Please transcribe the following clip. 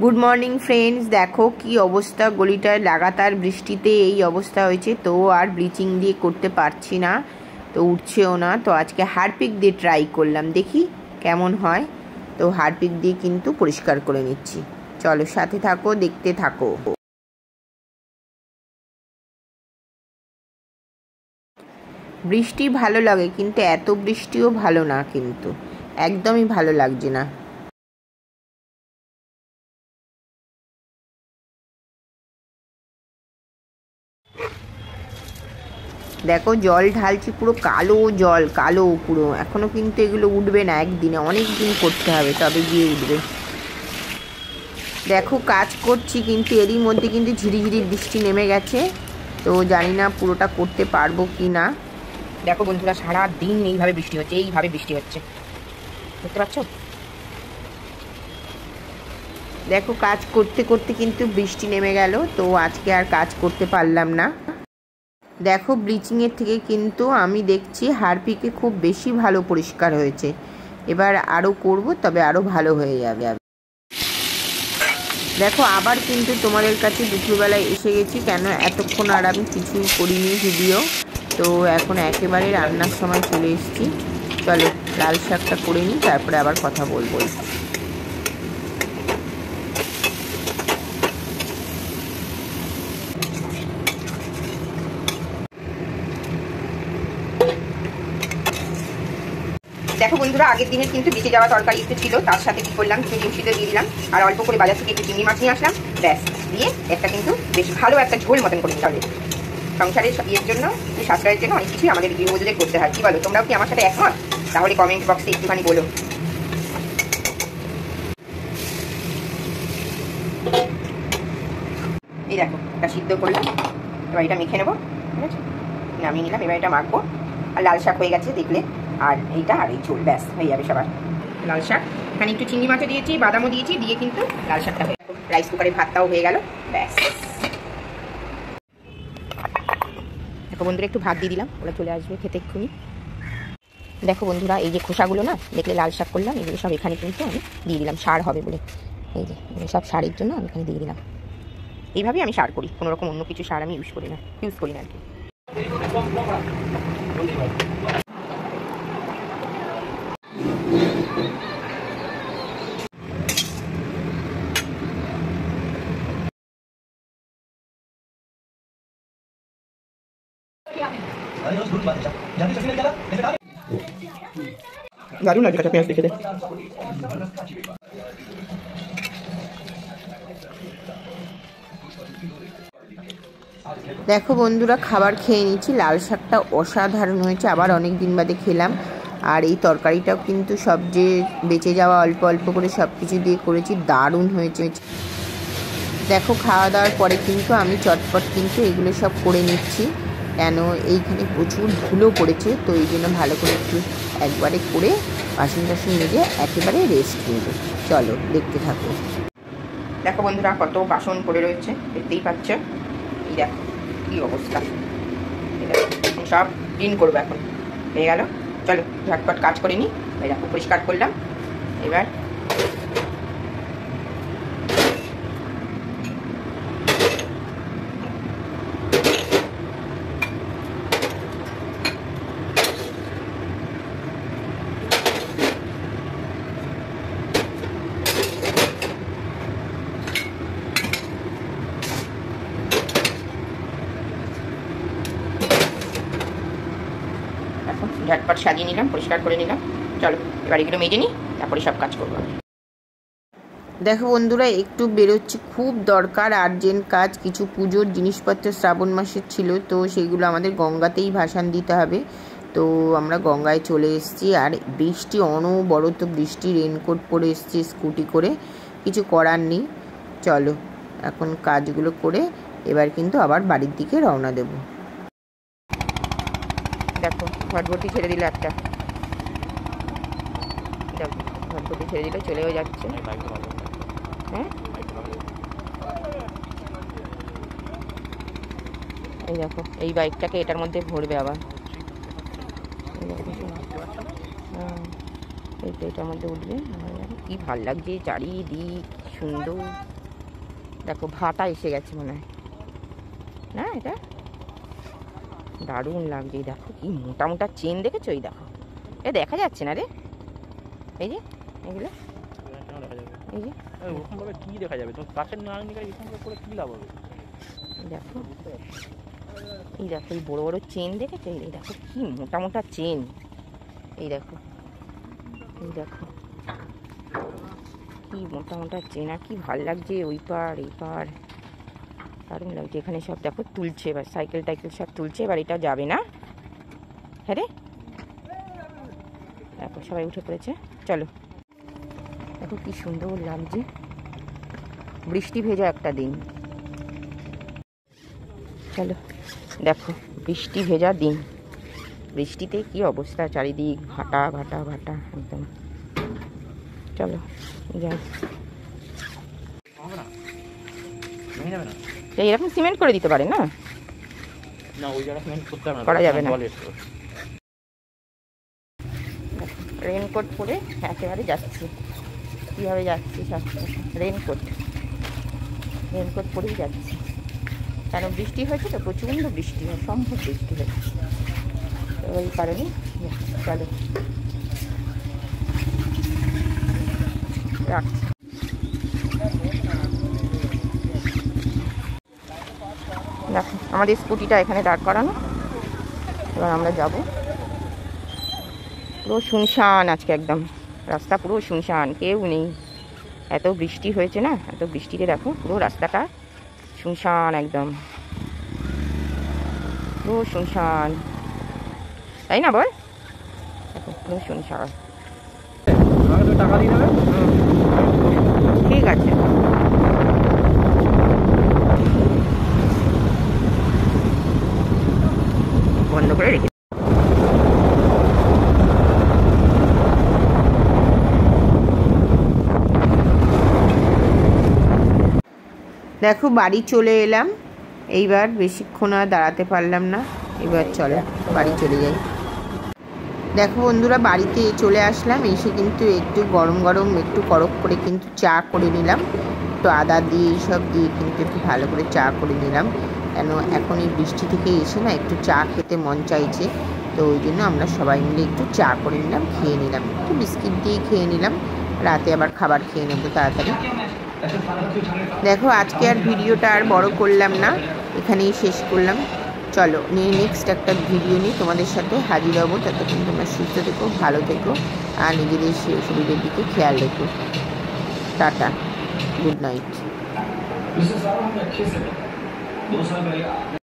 Good morning friends, দেখো কি অবস্থা। গলিটায় লাগাতার বৃষ্টিতে এই অবস্থা হয়েছে, তো আর ব্লিচিং দিয়ে করতে পারছি না, তো উঠছেও না। তো আজকে হারপিক দিয়ে ট্রাই করলাম, দেখি কেমন হয়। তো হারপিক দিয়ে কিন্তু পরিষ্কার করে নিচ্ছি। চলো সাথে থাকো, দেখতে থাকো। বৃষ্টি ভালো লাগে, কিন্তু এত বৃষ্টিও ভালো না, কিন্তু একদমই ভালো লাগছে না। দেখো জল ঢালছি, পুরো কালো জল, কালো পুরো। এখনো কিন্তু এগুলো উঠবে না, একদিনে অনেক দিন করতে হবে তবে গিয়ে উঠবে। দেখো কাজ করছি, কিন্তু এরই মধ্যে কিন্তু ঝিরিঝিরি বৃষ্টি নেমে গেছে, তো জানি না পুরোটা করতে পারবো কি না। দেখো বন্ধুরা, সারা দিন এইভাবে বৃষ্টি হচ্ছে, এইভাবে বৃষ্টি হচ্ছে, দেখতে পাচ্ছ। দেখো কাজ করতে করতে কিন্তু বৃষ্টি নেমে গেল, তো আজকে আর কাজ করতে পারলাম না। দেখো ব্লিচিংয়ের থেকে কিন্তু আমি দেখছি হারপিকে খুব বেশি ভালো পরিষ্কার হয়েছে। এবার আরও করব, তবে আরও ভালো হয়ে যাবে। দেখো আবার কিন্তু তোমাদের কাছে দুপুরবেলায় এসে গেছি, কেন এতক্ষণ আর আমি কিছুই করিনি ভিডিও। তো এখন একেবারে রান্নার সময় চলে এসেছি। চলো লাল শাকটা করে নিই, তারপরে আবার কথা বলবো। দেখো বন্ধুরা, আগের দিনের কিন্তু বেঁচে যাওয়া তরকারি একটু ছিল, তার সাথে কি করলাম, একটু ডিম সিদ্ধ দিয়ে দিলাম, আর অল্প করে বাজার থেকে একটু চিংড়ি মাছ নিয়ে আসলাম, ব্যাস দিয়ে একটা কিন্তু বেশ ভালো একটা ঝোল মতন করে নিতে হবে। সংসারের ইয়ের জন্য, সাশ্রয়ের জন্য অনেক কিছুই আমাদের গৃহবধূদের করতে হয়। কি বলো, তোমরাও কি আমার সাথে একমত? তাহলে কমেন্ট বক্সে একটুখানি বলো। এই দেখো এটা সিদ্ধ করলাম, এবার এটা মেখে নেবো, ঠিক আছে, নামিয়ে নিলাম। এবার এটা মাখবো, আর লাল শাক হয়ে গেছে দেখলে, আর এইটা আর এই ঝোল, ব্যাস হয়ে যাবে সবার। লাল শাক, এখানে একটু চিংড়ি মাছও দিয়েছি, বাদামও দিয়েছি, দিয়ে কিন্তু লাল শাকটা হয়ে গেল। রাইস কুকারে ভাতটাও হয়ে গেল, ব্যাস। দেখো বন্ধুরা, একটু ভাত দিয়ে দিলাম, ওরা চলে আসবে খেতে এক্ষুনি। দেখো বন্ধুরা, এই যে খোসাগুলো না দেখলে লাল শাক করলাম, এগুলো সব এখানে কিন্তু আমি দিয়ে দিলাম, সার হবে বলে। এই যে সব সারের জন্য আমি এখানে দিয়ে দিলাম। এইভাবেই আমি সার করি, কোনোরকম অন্য কিছু সার আমি ইউজ করি না আর কি। দারুণ লাগছে কাঁচা পেঁয়াজ দেখে। দেখো বন্ধুরা, খাবার খেয়ে নিচ্ছি। লাল শাকটা অসাধারণ হয়েছে, আবার অনেক দিন বাদে খেলাম। আর এই তরকারিটাও কিন্তু সব যে বেঁচে যাওয়া অল্প অল্প করে সব কিছু দিয়ে করেছি, দারুণ হয়েছে। দেখো খাওয়া দাওয়ার পরে কিন্তু আমি চটপট কিন্তু এগুলো সব করে নিচ্ছি, কেন এইখানে প্রচুর ধুলো পড়েছে, তো এই জন্য ভালো করে একটু একবারে করে বাসন টাসন মেজে একেবারে রেস্ট নেব। চলো দেখতে থাকো। দেখো বন্ধুরা, কত বাসন পড়ে রয়েছে, দেখতেই পাচ্ছ। এই দেখো কী অবস্থা, সব ক্লিন করবো এখন। হয়ে গেল, চলো ঝটপট কাজ করে নিই। এই দেখো পরিষ্কার করলাম, এবার ঝটপট সাজিয়ে নিলাম, পরিষ্কার করে নিলাম। চলো এবার এগুলো মেজে নিই, তারপরে সব কাজ করবো। দেখো বন্ধুরা, একটু বেরোচ্ছি, খুব দরকার, আর্জেন্ট কাজ। কিছু পুজোর জিনিসপত্র শ্রাবণ মাসের ছিল, তো সেগুলো আমাদের গঙ্গাতেই ভাসান দিতে হবে। তো আমরা গঙ্গায় চলে এসেছি, আর বৃষ্টি অনবরত বৃষ্টি, রেনকোট পরে এসেছি স্কুটি করে, কিছু করার নেই। চলো এখন কাজগুলো করে এবার কিন্তু আবার বাড়ির দিকে রওনা দেব। দেখো ভটভটি ছেড়ে দিল একটা, দেখো ভটভটি ছেড়ে দিল, চলেও যাচ্ছে। হ্যাঁ এই দেখো, এই বাইকটাকে এটার মধ্যে ভরবে আবার। হ্যাঁ এই তো এটার মধ্যে উঠবে, কি ভাল লাগছে চারিদিক সুন্দর। দেখো ভাটা এসে গেছে মনে হয় না, এটা দারুণ লাগছে। দেখো কি মোটা মোটা চেন দেখেছো, এই দেখো এ দেখা যাচ্ছে না রে, এই যে এগুলো এই যে ওরকম ভাবে কি দেখা যাবে, তুমি কাছের না নিয়ে এরকম করে কি লাভ হবে। দেখো এই দেখো এই বড় বড় চেন দেখেছো, এই দেখো কি মোটা মোটা চেন, এই দেখো এই দেখো কি মোটা মোটা চেন। আর কি ভাল লাগছে ওই পার এই পার, দারুণ লাগছে। এখানে সব দেখো তুলছে, এবার সাইকেল টাইকেল সব তুলছে, এবার এটা যাবে না। হ্যাঁ রে, দেখো সবাই উঠে পড়েছে, চলো। দেখো কি সুন্দর লাগছে, বৃষ্টি ভেজা একটা দিন। চলো দেখো বৃষ্টি ভেজা দিন, বৃষ্টিতে কি অবস্থা চারিদিক, ভাটা ভাটা ভাটা একদম। চলো যাই, এরকম সিমেন্ট করে দিতে পারে না, না ওই জায়গা সিমেন্ট করতে হবে না, করা যাবে না। রেনকোট পরে একেবারে যাচ্ছি, কীভাবে যাচ্ছি সব রেনকোট রেনকোট পরেই যাচ্ছি, কারণ বৃষ্টি হয়েছে তো, প্রচণ্ড বৃষ্টি হয়, সম্ভব বৃষ্টি হয়েছে, তো ওই কারণে। চলো রাখছি। দেখো আমাদের স্কুটিটা এখানে দাঁড় করানো, এবার আমরা যাব। পুরো শুনশান আজকে, একদম রাস্তা পুরো শুনশান, কেউ নেই। এত বৃষ্টি হয়েছে না, এত বৃষ্টিতে দেখো পুরো রাস্তাটা শুনশান একদম, পুরো শুনশান, তাই না বল? দেখো পুরো শুনশান। টাকা দিয়ে দেবে, ঠিক আছে। বন্ধ করে রেখে দেখো বাড়ি চলে এলাম। এইবার বেশিক্ষণ আর দাঁড়াতে পারলাম না, এবার চলো বাড়ি চলে যাই। দেখো বন্ধুরা বাড়িতে চলে আসলাম, এসে কিন্তু একটু গরম গরম একটু করক করে কিন্তু চা করে নিলাম, একটু আদা দিয়ে এইসব দিয়ে কিন্তু একটু ভালো করে চা করে নিলাম, কেন এখন এই বৃষ্টি থেকে এসে না একটু চা খেতে মন চাইছে, তো ওই জন্য আমরা সবাই মিলে একটু চা করে নিলাম, খেয়ে নিলাম, একটু বিস্কিট দিয়ে খেয়ে নিলাম, রাতে আবার খাবার খেয়ে নেবো তাড়াতাড়ি। দেখো আজকে আর ভিডিওটা আর বড় করলাম না, এখানেই শেষ করলাম। চলো নেক্সট একটা ভিডিও নিয়ে তোমাদের সাথে হাজির হবো, ততক্ষণ তোমরা সুস্থ থেকো, ভালো থেকো, আর নিজেদের শরীরের দিকে খেয়াল রেখো। Tata, good night.